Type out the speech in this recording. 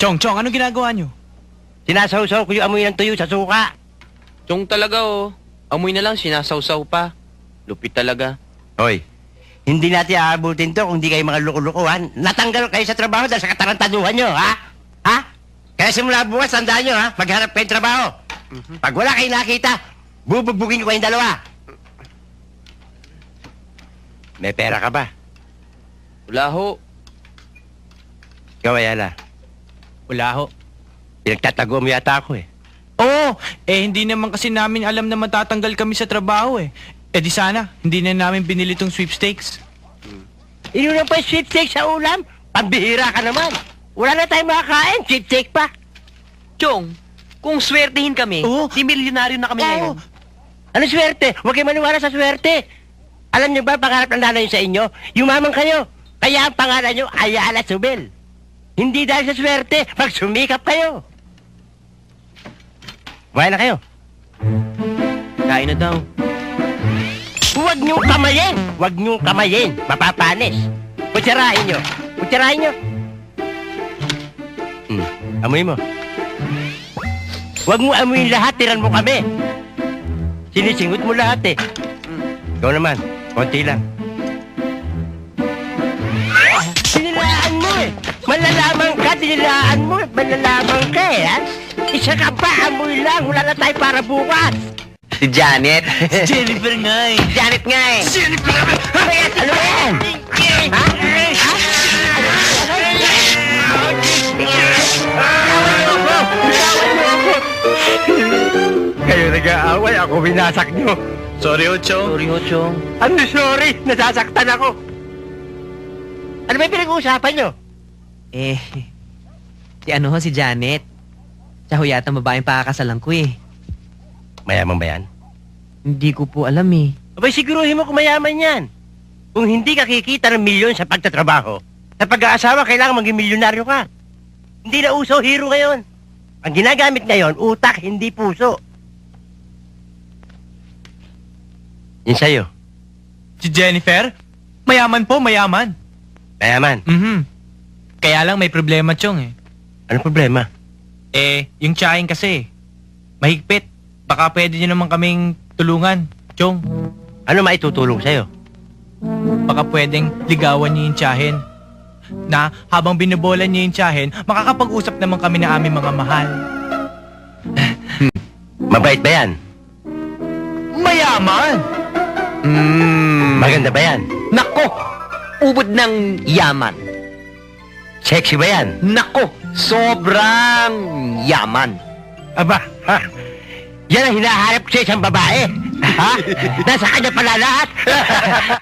Chong, anong ginagawa nyo? Sinasawsaw ko yung amoy ng tuyo sa suka. Chong talaga oh. Amoy na lang, sinasawsaw pa. Lupit talaga. Hoy, hindi natin aabutin to kung hindi kayo mga loko-lokohan. Natanggal kayo sa trabaho dahil sa katarantaduhan nyo, ha? Ha? Kaya simula bukas, tandaan nyo, ha? Maghanap kayong trabaho. Pag wala kayong nakita, bubugbugin ko kayong dalawa. May pera ka ba? Wala ho. Ikaw, Ayala. Wala ho. Pinagtatago mo yata ako, eh. Oo, hindi naman kasi namin alam na matatanggal kami sa trabaho eh. Di sana, hindi na namin binili tong sweepstakes. Inunan pa yung sweepstake sa ulam? Pambihira ka naman. Wala na tayong makakain, sweepstake pa. Chong, kung swertehin kami, Oo. di milyonaryo na kami ngayon. Ano swerte? Huwag kayo maniwala sa swerte. Alam niyo ba, pangarap ng nanay sa inyo, yumaman kayo. Kaya ang pangalan niyo, Ayala Subel. Hindi dahil sa swerte, magsumikap kayo. Kumain na kayo. Kain na daw. Huwag niyong kamayin! Huwag niyong kamayin! Mapapanis! Kutsarahin niyo! Kutsarahin niyo! Amoy mo. Huwag mo amuyin lahat, tiran mo kami. Sinisingot mo lahat eh. Ikaw naman, konti lang. Dinilaan mo eh! Malalaman ka, dinilaan mo eh! Malalaman ka eh, ha? Isa ka pa, amoy lang! Wala na tayo para bukas! Si Janet. Jennifer nga eh. Janet nga eh! Jennifer! Ano ba yan? Ha? Kayo nag-aaway, ako binasak niyo. Sorry ho, Chong. Sorry ho, Chong. Ano sorry? Nasasaktan ako. Ano ba yung pinag-uusapan niyo? Si Janet. Siya ho yata babaeng pakakasalan ko eh. Mayaman ba yan? Hindi ko po alam eh. Abay, siguruhin mo kung mayaman yan. Kung hindi ka kikita ng milyon sa pagtatrabaho, sa pag-aasawa, kailangan maging milyonaryo ka. Hindi na uso hero ngayon. Ang ginagamit ngayon, utak, hindi puso. Yun sa'yo. Si Jennifer? Mayaman po, mayaman. Mayaman. Kaya lang may problema, Chong eh. Ano problema? Yung tsahin kasi. Mahigpit. Baka pwede nyo naman kaming tulungan, Chong. Ano maitutulong sa'yo? Baka pwedeng ligawan nyo yung tsahin. Na habang binubola nyo yung tsahin, makakapag-usap naman kami na aming mga mahal. Mabait ba yan? Mayaman! Maganda ba yan? Nako! Ubod ng yaman. Sexy ba yan? Nako! Sobrang yaman. Aba, ha? Yan ang hinaharap ko sa isang babae. Ha? Nasa kanya pala lahat.